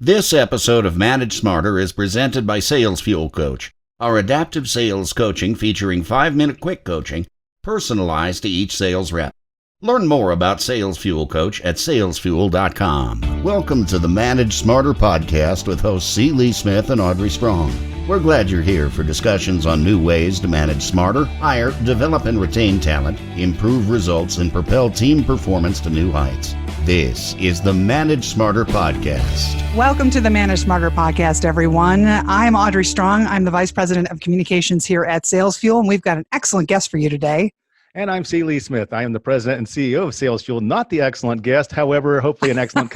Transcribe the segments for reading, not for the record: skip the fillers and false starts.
This episode of Manage Smarter is presented by Sales Fuel Coach, our adaptive sales coaching featuring 5-minute quick coaching personalized to each sales rep. Learn more about Sales Fuel Coach at salesfuel.com. Welcome to the Manage Smarter podcast with hosts C. Lee Smith and Audrey Strong. We're glad you're here for discussions on new ways to manage smarter, hire, develop and retain talent, improve results, and propel team performance to new heights. This is the Manage Smarter podcast. Welcome to the Manage Smarter podcast, everyone. I'm Audrey Strong. I'm the Vice President of Communications here at Sales Fuel, and we've got an excellent guest for you today. And I'm C. Lee Smith. I am the President and CEO of Sales Fuel, not the excellent guest, however, hopefully an excellent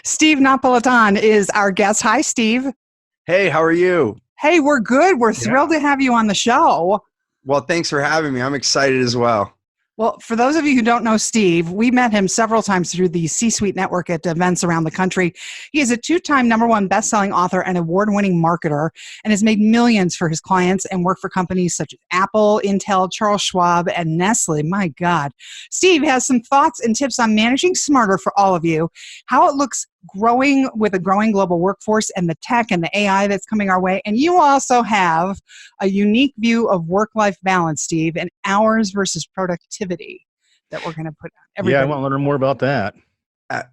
Steve Napolitan is our guest. Hi, Steve. Hey, how are you? Hey, we're good. We're thrilled to have you on the show. Well, thanks for having me. I'm excited as well. Well, for those of you who don't know Steve, we met him several times through the C-Suite Network at events around the country. He is a 2-time #1 best-selling author and award-winning marketer and has made millions for his clients and worked for companies such as Apple, Intel, Charles Schwab, and Nestle. My God. Steve has some thoughts and tips on managing smarter for all of you, how it looks growing with a growing global workforce and the tech and the AI that's coming our way. And you also have a unique view of work-life balance, Steve, and hours versus productivity that we're going to put on everybody. Yeah, I want to learn more about that.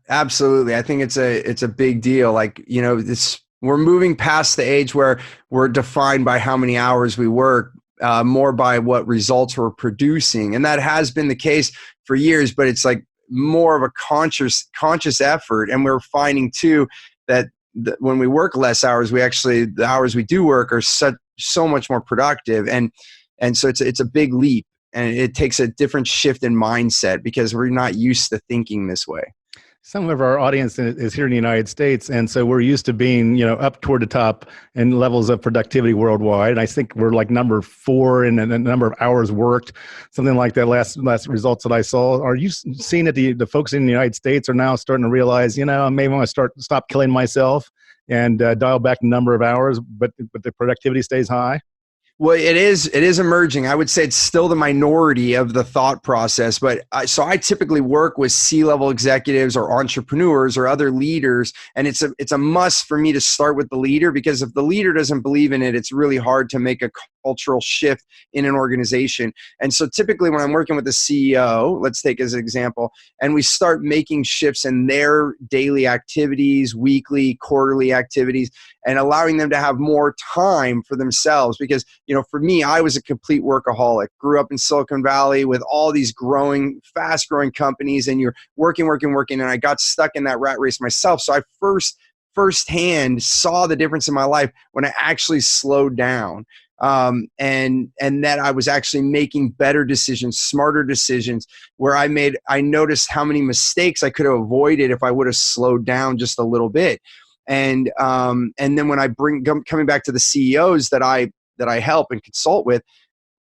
Absolutely. I think it's a big deal. Like, you know, we're moving past the age where we're defined by how many hours we work, more by what results we're producing. And that has been the case for years, but it's like more of a conscious effort. And we're finding too that when we work less hours, the hours we do work are so much more productive. And so it's a big leap, and it takes a different shift in mindset because we're not used to thinking this way. Some of our audience is here in the United States, and so we're used to being, up toward the top in levels of productivity worldwide. And I think we're like number 4 in the number of hours worked, something like that. Last results that I saw. Are you seeing that the folks in the United States are now starting to realize, I maybe want to stop killing myself and dial back the number of hours, but the productivity stays high? Well, it is emerging. I would say it's still the minority of the thought process, but so I typically work with C-level executives or entrepreneurs or other leaders, and it's a must for me to start with the leader, because if the leader doesn't believe in it, it's really hard to make a cultural shift in an organization. And so typically when I'm working with the CEO, let's take as an example, and we start making shifts in their daily activities, weekly, quarterly activities, and allowing them to have more time for themselves. Because, for me, I was a complete workaholic, grew up in Silicon Valley with all these fast growing companies, and you're working. And I got stuck in that rat race myself. So I firsthand saw the difference in my life when I actually slowed down. And that I was actually making better decisions, smarter decisions, where I noticed how many mistakes I could have avoided if I would have slowed down just a little bit. And then when I coming back to the CEOs that I help and consult with,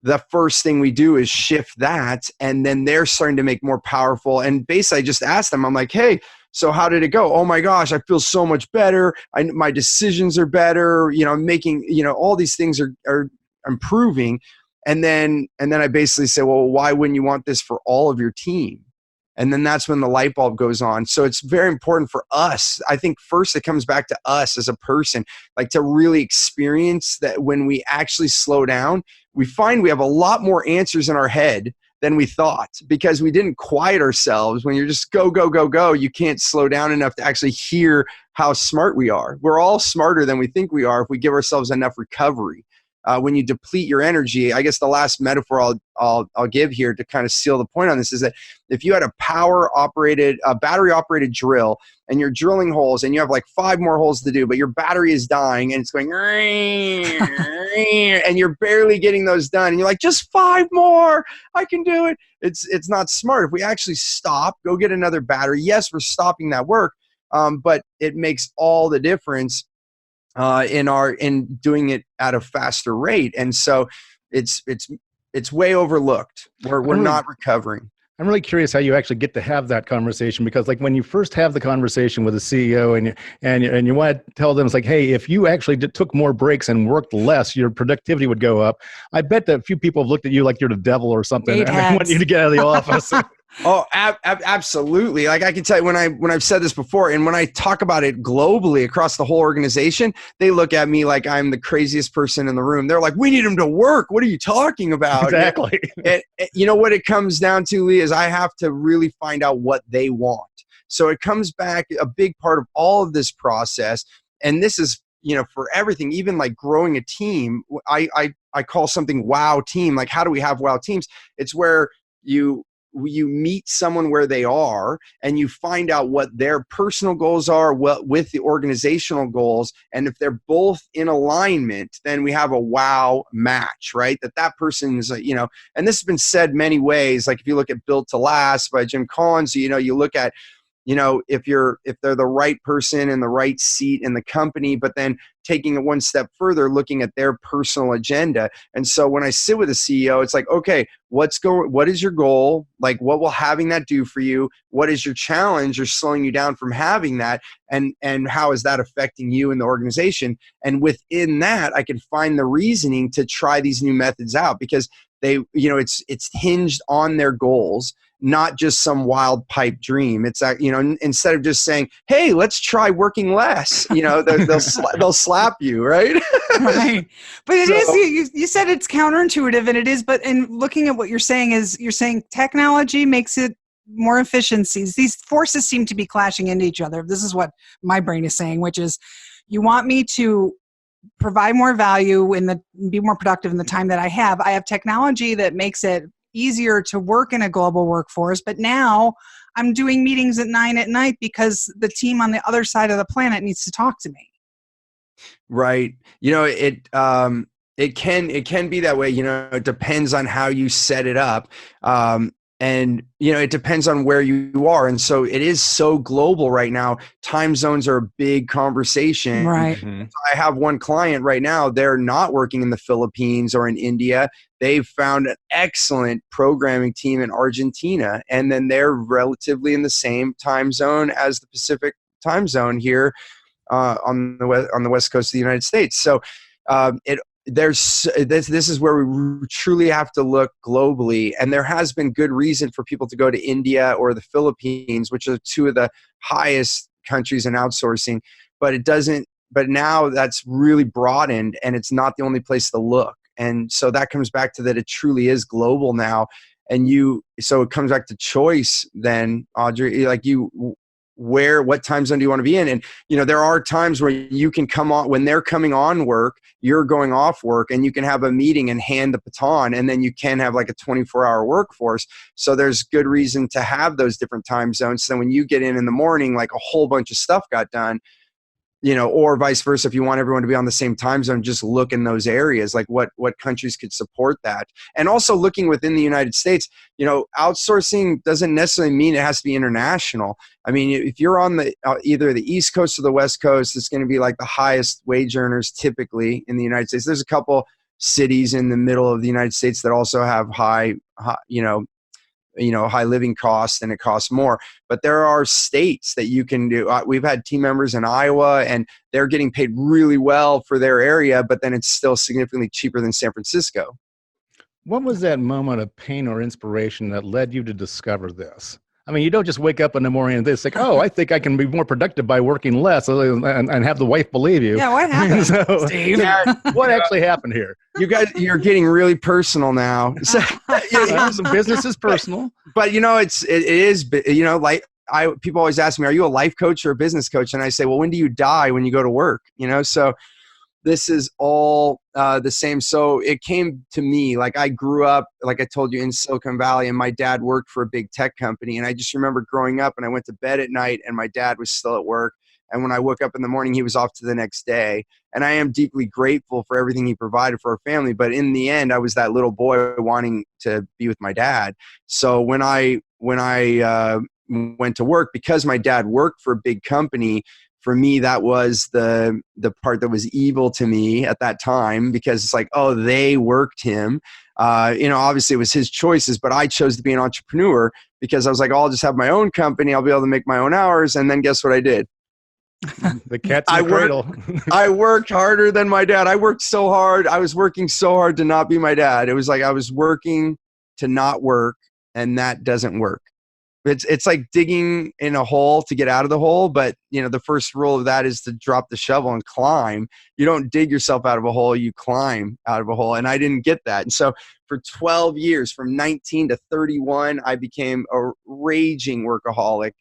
the first thing we do is shift that, and then they're starting to make more powerful. And basically, I just asked them, I'm like, hey, so how did it go? Oh my gosh, I feel so much better. My decisions are better. I'm making, all these things are improving. And then I basically say, well, why wouldn't you want this for all of your team? And then that's when the light bulb goes on. So it's very important for us. I think first it comes back to us as a person, like to really experience that when we actually slow down, we find we have a lot more answers in our head than we thought, because we didn't quiet ourselves. When you're just go, go, go, go, you can't slow down enough to actually hear how smart we are. We're all smarter than we think we are if we give ourselves enough recovery. When you deplete your energy, I guess the last metaphor I'll give here to kind of seal the point on this is that if you had a battery operated drill, and you're drilling holes and you have like 5 more holes to do, but your battery is dying and it's going and you're barely getting those done, and you're like, just 5 more, I can do it. It's not smart. If we actually stop, go get another battery, yes, we're stopping that work, but it makes all the difference in doing it at a faster rate. And so it's way overlooked. We're not recovering. I'm really curious how you actually get to have that conversation, because like when you first have the conversation with a CEO and you want to tell them, it's like, hey, if you actually took more breaks and worked less, your productivity would go up. I bet that a few people have looked at you like you're the devil or something and want you to get out of the office. Oh, absolutely. Like I can tell you when I've said this before, and when I talk about it globally across the whole organization, they look at me like I'm the craziest person in the room. They're like, "We need him to work. What are you talking about?" Exactly. And you know what it comes down to, Lee, is I have to really find out what they want. So it comes back, a big part of all of this process, and this is, for everything, even like growing a team. I call something wow team. Like, how do we have wow teams? It's where you meet someone where they are and you find out what their personal goals are with the organizational goals, and if they're both in alignment, then we have a wow match, right? That person is and this has been said many ways. Like if you look at Built to Last by Jim Collins, you look at if they're the right person in the right seat in the company, but then taking it one step further, looking at their personal agenda. And so when I sit with a CEO, it's like, okay, what is your goal? Like, what will having that do for you? What is your challenge or slowing you down from having that? And how is that affecting you and the organization? And within that, I can find the reasoning to try these new methods out, because they, it's hinged on their goals, not just some wild pipe dream. It's that, instead of just saying, "Hey, let's try working less," they'll slap you, right? Right. But it is, you said it's counterintuitive, and it is, but in looking at what you're saying technology makes it more efficiencies. These forces seem to be clashing into each other. This is what my brain is saying, which is, you want me to provide more value be more productive in the time that I have. I have technology that makes it easier to work in a global workforce, but now I'm doing meetings at 9 p.m. because the team on the other side of the planet needs to talk to me. Right. It can be that way. It depends on how you set it up. And, it depends on where you are. And so it is so global right now. Time zones are a big conversation. Right. Mm-hmm. I have one client right now. They're not working in the Philippines or in India. They've found an excellent programming team in Argentina. And then they're relatively in the same time zone as the Pacific time zone here on the west coast of the United States. So this is where we truly have to look globally, and there has been good reason for people to go to India or the Philippines, which are two of the highest countries in outsourcing, but now that's really broadened, and it's not the only place to look. And so that comes back to that it truly is global now. And so it comes back to choice then, Audrey, like what time zone do you want to be in? And, there are times where you can come on, when they're coming on work, you're going off work, and you can have a meeting and hand the baton, and then you can have like a 24-hour workforce. So there's good reason to have those different time zones. So when you get in the morning, like a whole bunch of stuff got done, or vice versa. If you want everyone to be on the same time zone, just look in those areas, like what countries could support that. And also looking within the United States, outsourcing doesn't necessarily mean it has to be international. I mean, if you're on either the East Coast or the West Coast, it's going to be like the highest wage earners typically in the United States. There's a couple cities in the middle of the United States that also have high living costs, and it costs more. But there are states that you can do. We've had team members in Iowa, and they're getting paid really well for their area, but then it's still significantly cheaper than San Francisco. What was that moment of pain or inspiration that led you to discover this? I mean, you don't just wake up in the morning and think, "Oh, I think I can be more productive by working less," and have the wife believe you. Yeah, what happened, Steve? What actually happened here? You guys, you're getting really personal now. So, Some business is personal, but it is. Like people always ask me, "Are you a life coach or a business coach?" And I say, "Well, when do you die? When you go to work?" So this is all the same. So it came to me, like I grew up, like I told you, in Silicon Valley, and my dad worked for a big tech company. And I just remember growing up, and I went to bed at night and my dad was still at work. And when I woke up in the morning, he was off to the next day. And I am deeply grateful for everything he provided for our family. But in the end, I was that little boy wanting to be with my dad. So when I went to work, because my dad worked for a big company, for me, that was the part that was evil to me at that time, because it's like, oh, they worked him. Obviously it was his choices, but I chose to be an entrepreneur because I was like, oh, I'll just have my own company. I'll be able to make my own hours. And then guess what I did? The cat's in the cradle. I worked harder than my dad. I worked so hard. I was working so hard to not be my dad. It was like I was working to not work, and that doesn't work. It's like digging in a hole to get out of the hole, but the first rule of that is to drop the shovel and climb. You don't dig yourself out of a hole, you climb out of a hole. And I didn't get that. And so for 12 years, from 19 to 31, I became a raging workaholic,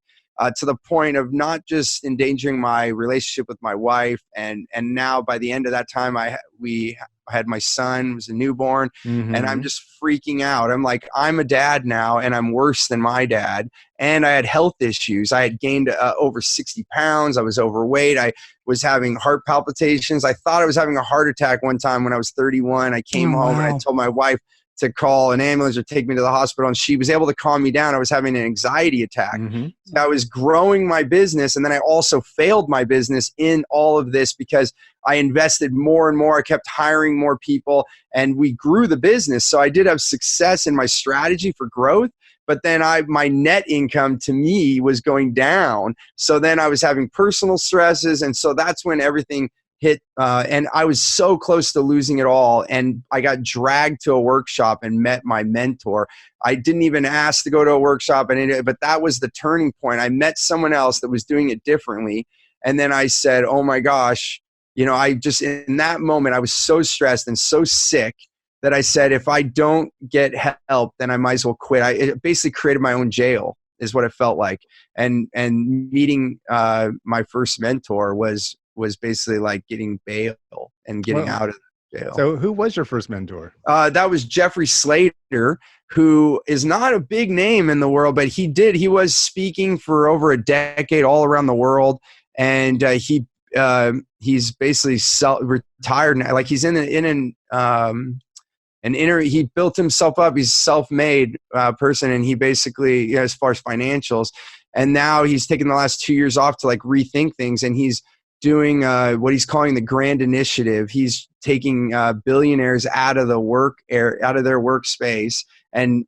to the point of not just endangering my relationship with my wife. And now by the end of that time, we had my son, was a newborn, and I'm just freaking out. I'm like, I'm a dad now, and I'm worse than my dad. And I had health issues. I had gained over 60 pounds. I was overweight. I was having heart palpitations. I thought I was having a heart attack one time when I was 31. I came home and I told my wife to call an ambulance or take me to the hospital, and she was able to calm me down. I was having an anxiety attack. So I was growing my business, and then I also failed my business in all of this because I invested more and more. I kept hiring more people, and we grew the business. So I did have success in my strategy for growth, but then my net income to me was going down. So then I was having personal stresses, and so that's when everything hit, and I was so close to losing it all. And I got dragged to a workshop and met my mentor. I didn't even ask to go to a workshop, but that was the turning point. I met someone else that was doing it differently. And then I said, oh my gosh, I just, in that moment, I was so stressed and so sick that I said, if I don't get help, then I might as well quit. It basically created my own jail, is what it felt like. And meeting my first mentor was basically like getting bail and getting out of jail. So who was your first mentor? That was Jeffrey Slater, who is not a big name in the world, but he was speaking for over a decade all around the world. And he's basically retired now. Like he's he built himself up. He's a self-made person. And he basically, as far as financials, and now he's taken the last 2 years off to like rethink things. And he's doing what he's calling the Grand Initiative. He's taking billionaires out of their workspace and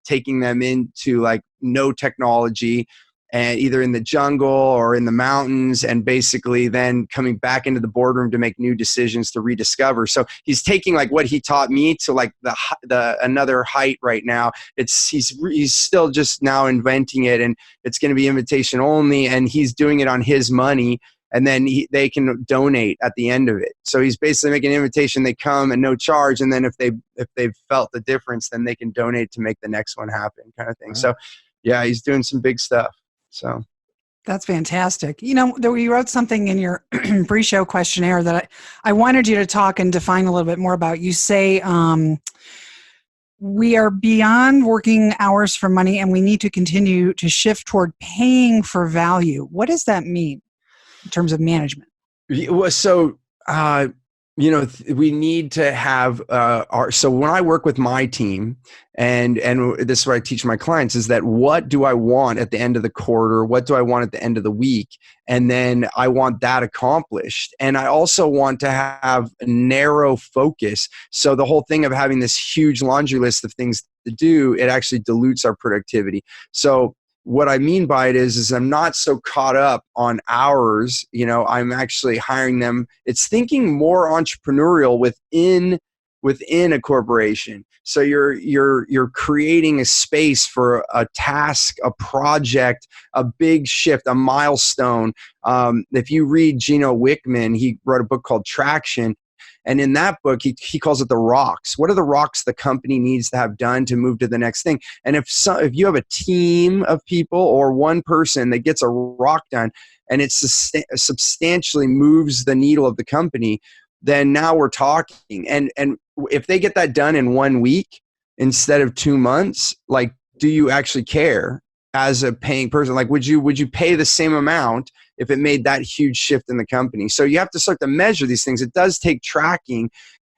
taking them into like no technology, and either in the jungle or in the mountains, and basically then coming back into the boardroom to make new decisions to rediscover. So he's taking like what he taught me to like the another height right now. He's still just now inventing it, and it's going to be invitation only, and he's doing it on his money. And then they can donate at the end of it. So he's basically making an invitation. They come and no charge. And then if they've felt the difference, then they can donate to make the next one happen, kind of thing. Wow. So yeah, he's doing some big stuff. So that's fantastic. You wrote something in your pre-show questionnaire that I wanted you to talk and define a little bit more about. You say, we are beyond working hours for money, and we need to continue to shift toward paying for value. What does that mean in terms of management? So, we need to have so when I work with my team, and this is what I teach my clients, is that what do I want at the end of the quarter? What do I want at the end of the week? And then I want that accomplished. And I also want to have a narrow focus. So the whole thing of having this huge laundry list of things to do, it actually dilutes our productivity. So what I mean by it is I'm not so caught up on hours. I'm actually hiring them. It's thinking more entrepreneurial within a corporation. So you're creating a space for a task, a project, a big shift, a milestone. If you read Gino Wickman, he wrote a book called Traction. And in that book, he calls it the rocks. What are the rocks the company needs to have done to move to the next thing? And if you have a team of people or one person that gets a rock done and it substantially moves the needle of the company, then now we're talking. And if they get that done in 1 week instead of 2 months, like, do you actually care as a paying person? Like, would you pay the same amount if it made that huge shift in the company? So you have to start to measure these things. It does take tracking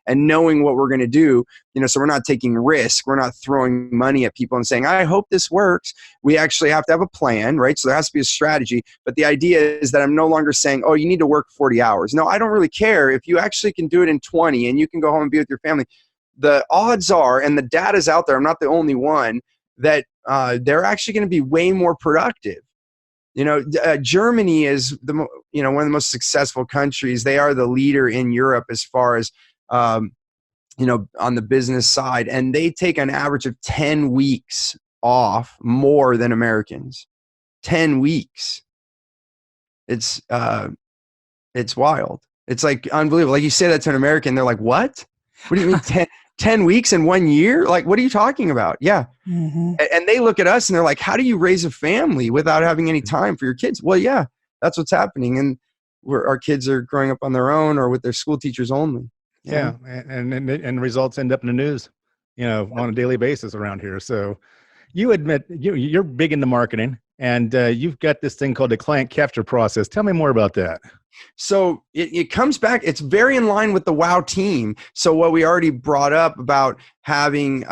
and knowing what we're going to do, so we're not taking risk. We're not throwing money at people and saying, I hope this works. We actually have to have a plan, right? So there has to be a strategy. But the idea is that I'm no longer saying, oh, you need to work 40 hours. No, I don't really care. If you actually can do it in 20 and you can go home and be with your family, the odds are, and the data's out there, I'm not the only one, that they're actually going to be way more productive. Germany is one of the most successful countries. They are the leader in Europe as far as, on the business side. And they take an average of 10 weeks off more than Americans. 10 weeks. It's wild. It's like unbelievable. Like you say that to an American, they're like, what? What do you mean 10 weeks in 1 year? Like, what are you talking about? Yeah. Mm-hmm. And they look at us and they're like, how do you raise a family without having any time for your kids? Well, yeah, that's what's happening. And our kids are growing up on their own or with their school teachers only. Yeah. And results end up in the news, on a daily basis around here. So you admit you're big into marketing, and you've got this thing called the client capture process. Tell me more about that. So it comes back. It's very in line with the WOW team. So what we already brought up about having,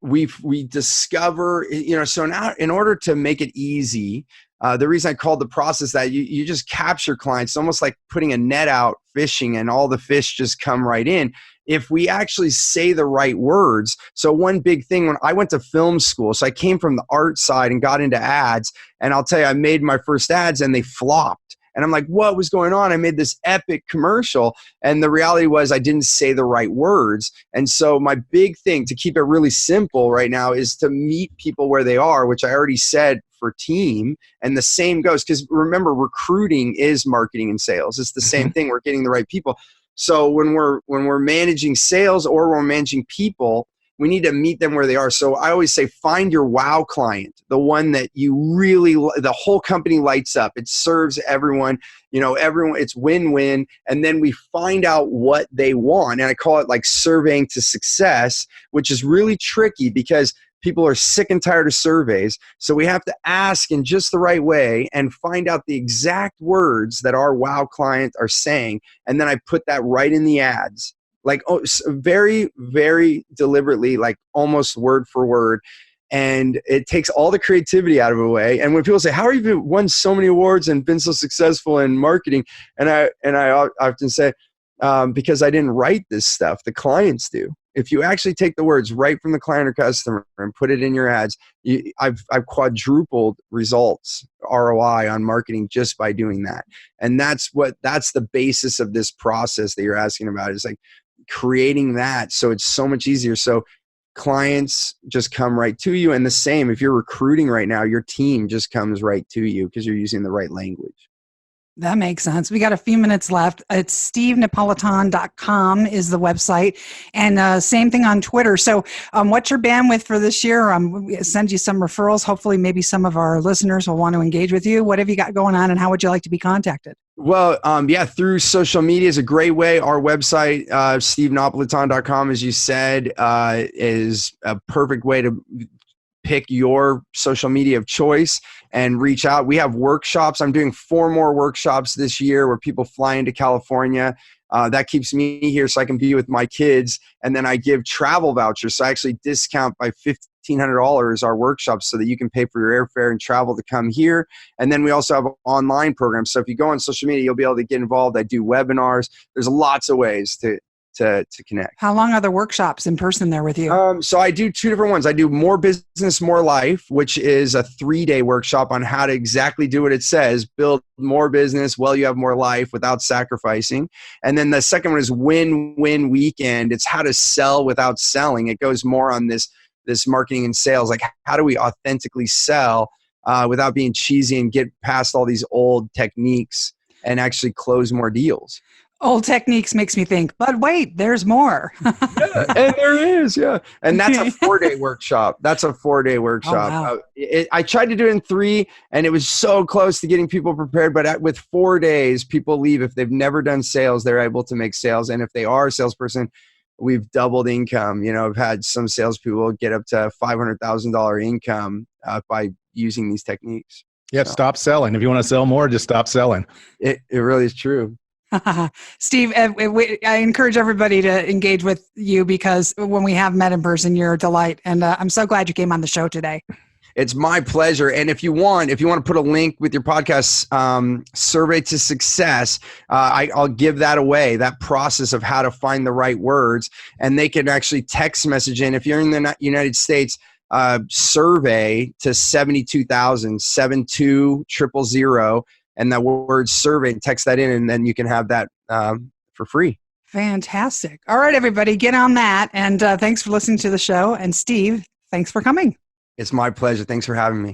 we discover, so now in order to make it easy, the reason I called the process that you just capture clients, it's almost like putting a net out fishing and all the fish just come right in. If we actually say the right words. So one big thing, when I went to film school, so I came from the art side and got into ads, and I'll tell you, I made my first ads and they flopped. And I'm like, what was going on? I made this epic commercial. And the reality was I didn't say the right words. And so my big thing to keep it really simple right now is to meet people where they are, which I already said for team. And the same goes, because remember, recruiting is marketing and sales. It's the same thing. We're getting the right people. So when we're managing sales or we're managing people, we need to meet them where they are. So I always say, find your wow client, the one that you really, the whole company lights up. It serves everyone, everyone, it's win-win. And then we find out what they want. And I call it like surveying to success, which is really tricky because people are sick and tired of surveys. So we have to ask in just the right way and find out the exact words that our wow client are saying. And then I put that right in the ads. Like very, very deliberately, like almost word for word. And it takes all the creativity out of the way. And when people say, how have you won so many awards and been so successful in marketing? And I often say, because I didn't write this stuff, the clients do. If you actually take the words right from the client or customer and put it in your ads, I've quadrupled results, ROI on marketing just by doing that. And that's the basis of this process that you're asking about, is like creating that so it's so much easier. So clients just come right to you. And the same, if you're recruiting right now, your team just comes right to you because you're using the right language. That makes sense. We got a few minutes left. It's stevenapolitan.com is the website. And same thing on Twitter. So what's your bandwidth for this year? Send you some referrals. Hopefully, maybe some of our listeners will want to engage with you. What have you got going on, and how would you like to be contacted? Well, through social media is a great way. Our website, stevenapolitan.com, as you said, is a perfect way to pick your social media of choice and reach out. We have workshops. I'm doing 4 more workshops this year where people fly into California. That keeps me here so I can be with my kids. And then I give travel vouchers. So I actually discount by $1,500 our workshops so that you can pay for your airfare and travel to come here. And then we also have online programs. So if you go on social media, you'll be able to get involved. I do webinars. There's lots of ways to connect. How long are the workshops in person there with you? So I do 2 different ones. I do More Business, More Life, which is a 3-day workshop on how to exactly do what it says, build more business while you have more life without sacrificing. And then the second one is Win-Win Weekend. It's how to sell without selling. It goes more on this marketing and sales, like how do we authentically sell without being cheesy and get past all these old techniques and actually close more deals. Old techniques makes me think, but wait, there's more. Yeah, and there is, yeah. And that's a 4-day workshop. Oh, wow. I tried to do it in 3, and it was so close to getting people prepared. But with 4 days, people leave. If they've never done sales, they're able to make sales. And if they are a salesperson, we've doubled income. I've had some salespeople get up to $500,000 income by using these techniques. Yep, so. Stop selling. If you want to sell more, just stop selling. It really is true. Steve, I encourage everybody to engage with you because when we have met in person, you're a delight. And I'm so glad you came on the show today. It's my pleasure. And if you want to put a link with your podcast, Survey to Success, I'll give that away, that process of how to find the right words. And they can actually text message in. If you're in the United States, survey to 72,000, 72000. And that word survey, text that in, and then you can have that for free. Fantastic. All right, everybody, get on that. And thanks for listening to the show. And Steve, Thanks for coming. It's my pleasure. Thanks for having me.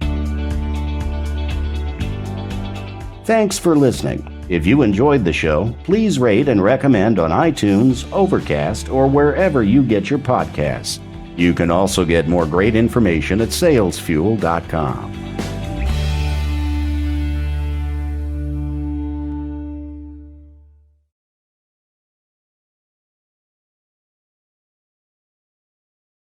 Thanks for listening. If you enjoyed the show, please rate and recommend on iTunes, Overcast, or wherever you get your podcasts. You can also get more great information at salesfuel.com.